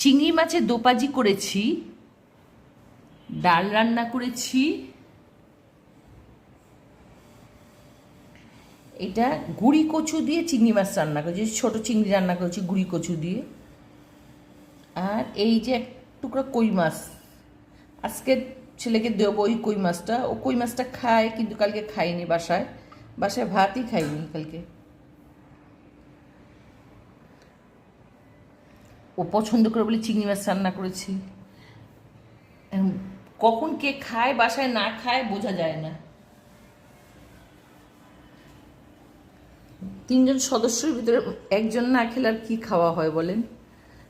চিংড়ি মাছের দোপাজি করেছি, ডাল রান্না করেছি, এটা গুঁড়ি কচু দিয়ে চিংড়ি মাছ রান্না করেছি, ছোট চিংড়ি রান্না করেছি গুঁড়ি কচু দিয়ে। আর এই যে এক টুকরা কই মাছ, আজকে ছেলেকে দেবো ওই কই মাছটা। ও কই মাছটা খায় কিন্তু কালকে খাইনি, বাসায় বাসায় ভাতই খাইনি কালকে। ও পছন্দ করে বলে চিংড়ি মাছ রান্না করেছি। কখন কে খায় বাসায় না খায় বোঝা যায় না। 3জন সদস্যের ভিতরে একজন না খেলে আর কি খাওয়া হয় বলেন?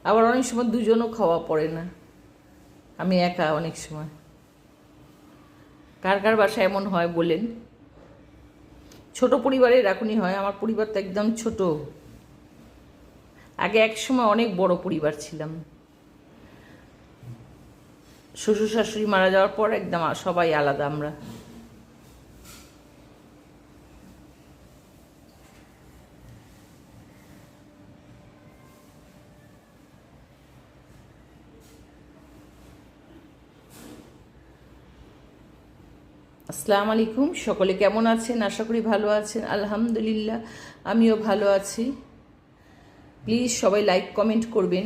আবার অনেক সময় দুজনও খাওয়া পড়ে না, আমি একা অনেক সময়। কার কার বাসায় এমন হয় বলেন? ছোট পরিবারে এরকমই হয়। আমার পরিবার তো একদম ছোট। আগে এক সময় অনেক বড় পরিবার ছিলাম। শ্বশুর শাশুড়ি মারা যাওয়ার পর একদম সবাই আলাদা আমরা। আসসালামু আলাইকুম, সকলে কেমন আছেন? আশা করি ভালো আছেন। আলহামদুলিল্লাহ, আমিও ভালো আছি। প্লিজ সবাই লাইক কমেন্ট করবেন।